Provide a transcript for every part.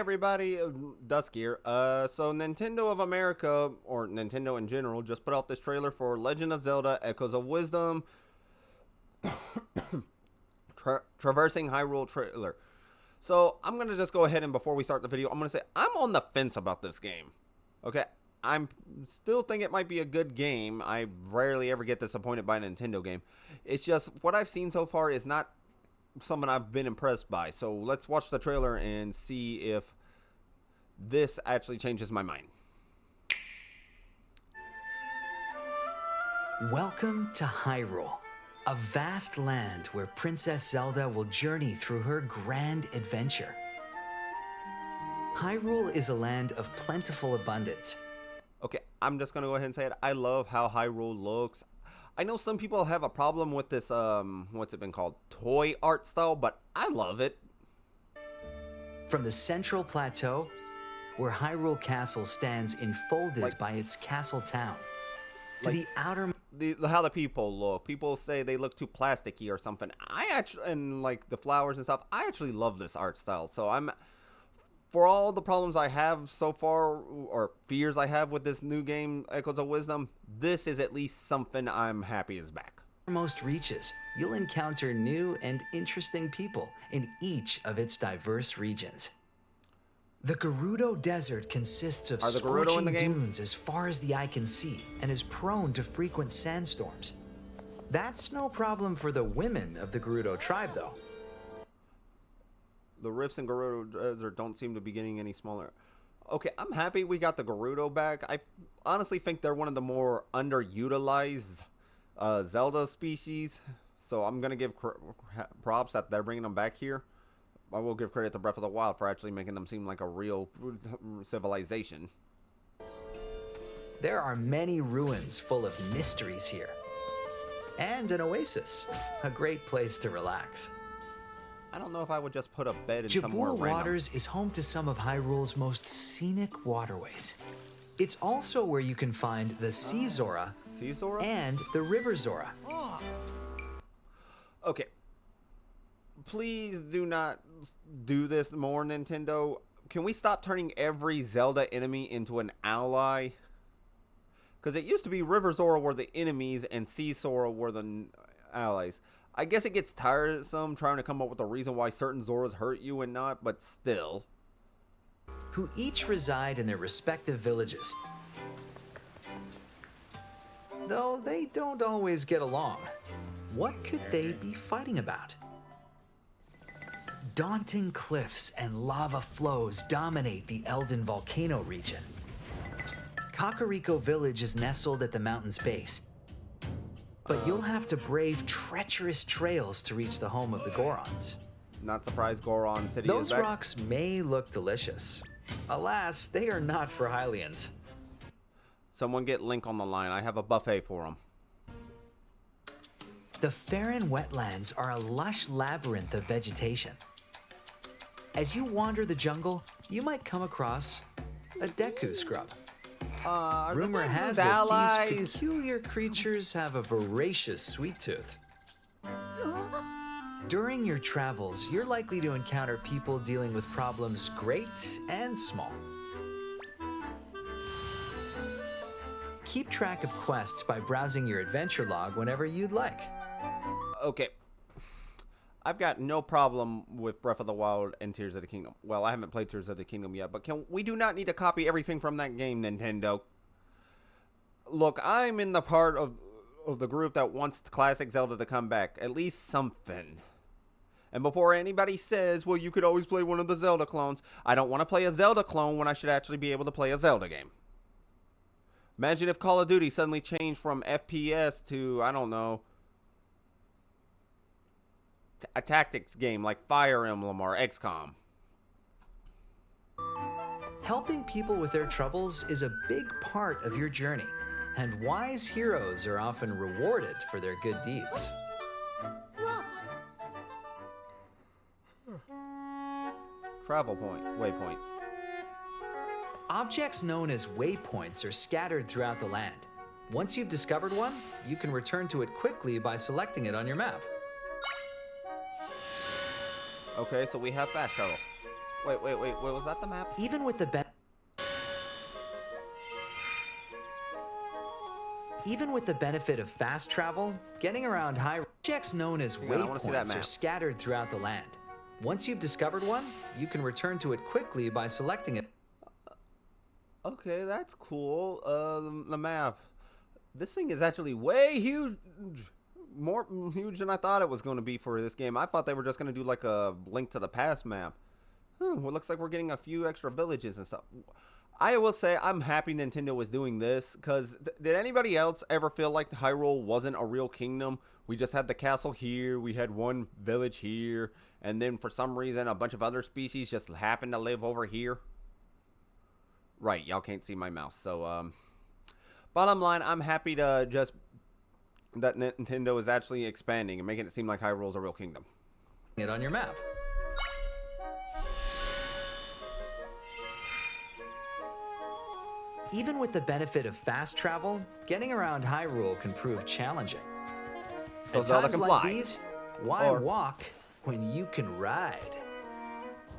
everybody, Dusk here. So Nintendo of America, or Nintendo in general, just put out this trailer for Legend of Zelda Echoes of Wisdom Traversing Hyrule trailer. So I'm going to just go ahead and before we start the video, I'm going to say I'm on the fence about this game. Okay, I'm still think it might be a good game. I rarely ever get disappointed by a Nintendo game. It's just what I've seen so far is not something I've been impressed by. So let's watch the trailer and see if this actually changes my mind. Welcome to Hyrule, a vast land where Princess Zelda will journey through her grand adventure. Hyrule is a land of plentiful abundance. Okay, I'm just gonna go ahead and say it. I love how Hyrule looks. I know some people have a problem with this, what's it been called? Toy art style, but I love it. From the central plateau, where Hyrule Castle stands enfolded by its castle town, to the outer... How the people look. People say they look too plasticky or something. I actually, and like the flowers and stuff, I actually love this art style. So for all the problems I have so far, or fears I have with this new game, Echoes of Wisdom, this is at least something I'm happy is back. Most reaches, you'll encounter new and interesting people in each of its diverse regions. The Gerudo Desert consists of scorching dunes as far as the eye can see and is prone to frequent sandstorms. That's no problem for the women of the Gerudo tribe, though. The rifts in Gerudo Desert don't seem to be getting any smaller. Okay, I'm happy we got the Gerudo back. I honestly think they're one of the more underutilized Zelda species. So I'm going to give props that they're bringing them back here. I will give credit to Breath of the Wild for actually making them seem like a real civilization. There are many ruins full of mysteries here. And an oasis, a great place to relax. I don't know if I would just put a bed in somewhere random. Waters is home to some of Hyrule's most scenic waterways. It's also where you can find the Sea Zora and the River Zora. Okay. Please do not do this more, Nintendo. Can we stop turning every Zelda enemy into an ally? Because it used to be River Zora were the enemies and Sea Zora were the allies. I guess it gets tiresome trying to come up with a reason why certain Zoras hurt you and not, but still. Who each reside in their respective villages. Though they don't always get along. What could they be fighting about? Daunting cliffs and lava flows dominate the Eldin volcano region. Kakariko Village is nestled at the mountain's base, but you'll have to brave treacherous trails to reach the home of the Gorons. Not surprised Goron City is back. Those rocks may look delicious. Alas, they are not for Hylians. Someone get Link on the line. I have a buffet for him. The Faron wetlands are a lush labyrinth of vegetation. As you wander the jungle, you might come across a Deku scrub. Rumor has it these peculiar creatures have a voracious sweet tooth. During your travels, you're likely to encounter people dealing with problems great and small. Keep track of quests by browsing your adventure log whenever you'd like. Okay. I've got no problem with Breath of the Wild and Tears of the Kingdom. Well, I haven't played Tears of the Kingdom yet, but we do not need to copy everything from that game, Nintendo. Look, I'm in the part of the group that wants classic Zelda to come back. At least something. And before anybody says, well, you could always play one of the Zelda clones, I don't want to play a Zelda clone when I should actually be able to play a Zelda game. Imagine if Call of Duty suddenly changed from FPS to, I don't know, a tactics game like Fire Emblem or XCOM. Helping people with their troubles is a big part of your journey, and wise heroes are often rewarded for their good deeds. Travel waypoints. Objects known as waypoints are scattered throughout the land. Once you've discovered one, you can return to it quickly by selecting it on your map. Okay, so we have fast travel. Wait, was that the map? Even with the benefit of fast travel, getting around Hyrule, objects known as waypoints are scattered throughout the land. Once you've discovered one, you can return to it quickly by selecting it. Okay, that's cool. The map. This thing is actually way huge. More huge than I thought it was going to be for this game. I thought they were just going to do like a Link to the Past map. Well, it looks like we're getting a few extra villages and stuff. I will say I'm happy Nintendo was doing this, because did anybody else ever feel like Hyrule wasn't a real kingdom? We just had the castle here, we had one village here, and then for some reason a bunch of other species just happened to live over here. Right, y'all can't see my mouse. So, bottom line, I'm happy to just that Nintendo is actually expanding and making it seem like Hyrule's a real kingdom. It on your map. Even with the benefit of fast travel, getting around Hyrule can prove challenging. So Zelda can like fly. These, why walk when you can ride?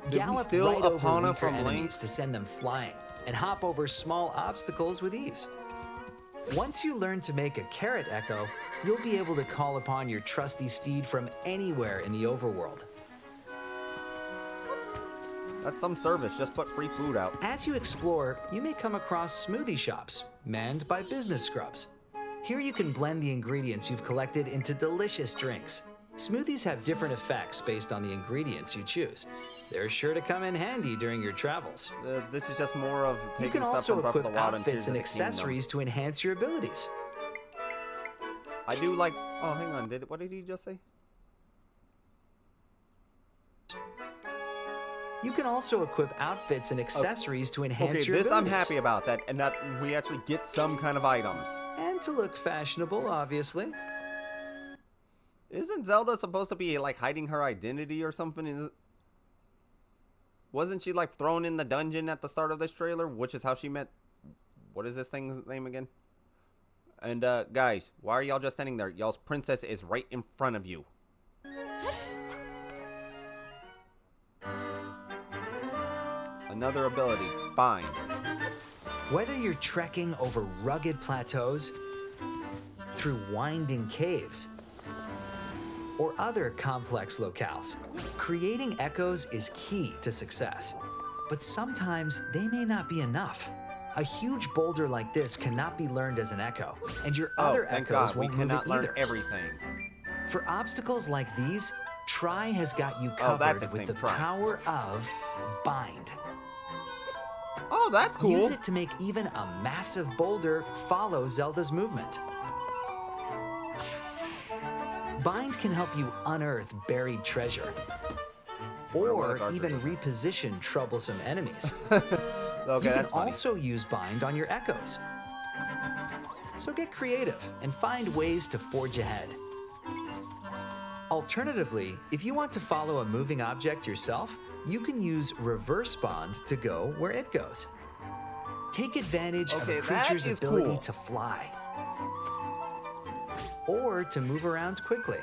Gallop steal right over Epona weaker from enemies Link? to send them flying, and hop over small obstacles with ease. Once you learn to make a carrot echo, you'll be able to call upon your trusty steed from anywhere in the overworld. That's some service. Just put free food out. As you explore, you may come across smoothie shops manned by business scrubs. Here you can blend the ingredients you've collected into delicious drinks. Smoothies have different effects based on the ingredients you choose. They're sure to come in handy during your travels. This is just more of taking You can stuff also from Breath of the equip Wild outfits and and Tears of the accessories to enhance your abilities. Kingdom. I do like. Oh, hang on. What did he just say? You can also equip outfits and accessories to enhance your abilities. abilities. I'm happy about that, and that we actually get some kind of items. And to look fashionable, obviously. Isn't Zelda supposed to be like hiding her identity or something? Wasn't she like thrown in the dungeon at the start of this trailer, which is how she met? What is this thing's name again? And guys, why are y'all just standing there? Y'all's princess is right in front of you. Another ability, bind. Whether you're trekking over rugged plateaus, through winding caves, or other complex locales, creating echoes is key to success. But sometimes they may not be enough. A huge boulder like this cannot be learned as an echo, and your other thank echoes God, won't we move cannot it learn either. everything. For obstacles like these, Tri has got you covered with the power of Bind. Oh, that's cool. Use it to make even a massive boulder follow Zelda's movement. Bind can help you unearth buried treasure, or even reposition troublesome enemies. Okay, you can that's funny. also use Bind on your echoes. So get creative and find ways to forge ahead. Alternatively, if you want to follow a moving object yourself, you can use Reverse Bond to go where it goes. Take advantage of a creature's ability to fly, or to move around quickly.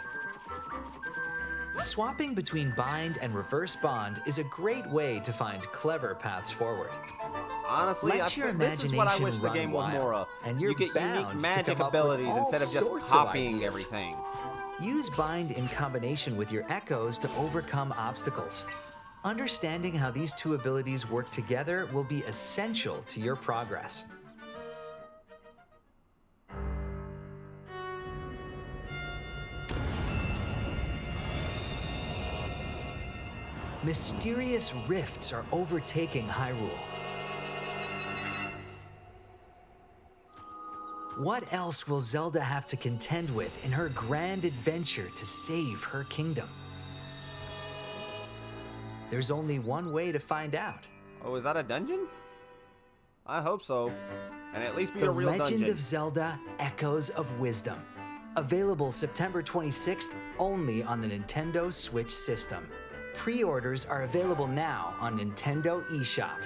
Swapping between Bind and Reverse Bond is a great way to find clever paths forward. Honestly, this is what I wish the game was more of. And you get unique magic abilities instead of just copying everything. Use Bind in combination with your echoes to overcome obstacles. Understanding how these two abilities work together will be essential to your progress. Mysterious rifts are overtaking Hyrule. What else will Zelda have to contend with in her grand adventure to save her kingdom? There's only one way to find out. Oh, is that a dungeon? I hope so. And at least be a real dungeon. The Legend of Zelda: Echoes of Wisdom. Available September 26th only on the Nintendo Switch system. Pre-orders are available now on Nintendo eShop.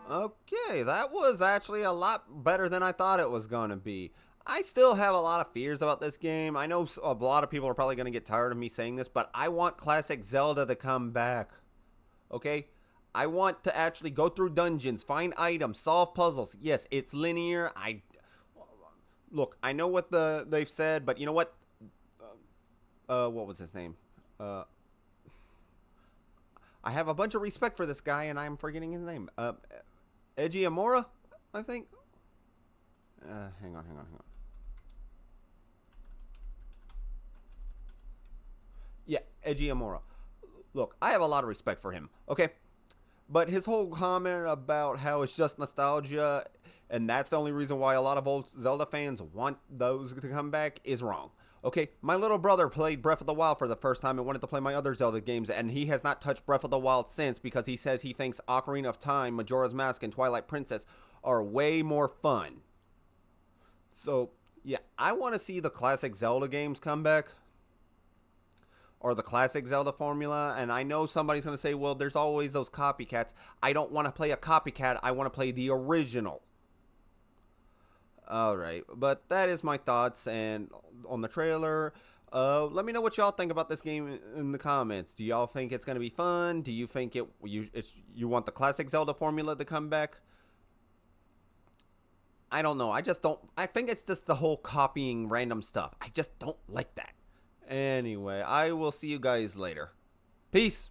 Okay, that was actually a lot better than I thought it was going to be. I still have a lot of fears about this game. I know a lot of people are probably going to get tired of me saying this, but I want classic Zelda to come back. Okay? I want to actually go through dungeons, find items, solve puzzles. Yes, it's linear. Look, I know what they've said, but you know what? What was his name? I have a bunch of respect for this guy, and I'm forgetting his name. Eiji Amora, I think. Hang on. Yeah, Eiji Amora. Look, I have a lot of respect for him, okay? But his whole comment about how it's just nostalgia, and that's the only reason why a lot of old Zelda fans want those to come back, is wrong. Okay, my little brother played Breath of the Wild for the first time and wanted to play my other Zelda games, and he has not touched Breath of the Wild since because he says he thinks Ocarina of Time, Majora's Mask, and Twilight Princess are way more fun. So, yeah, I want to see the classic Zelda games come back, or the classic Zelda formula, and I know somebody's going to say, well, there's always those copycats. I don't want to play a copycat. I want to play the original. Alright, but that is my thoughts and on the trailer. Let me know what y'all think about this game in the comments. Do y'all think it's going to be fun? Do you think you want the classic Zelda formula to come back? I don't know. I think it's just the whole copying random stuff. I just don't like that. Anyway, I will see you guys later. Peace.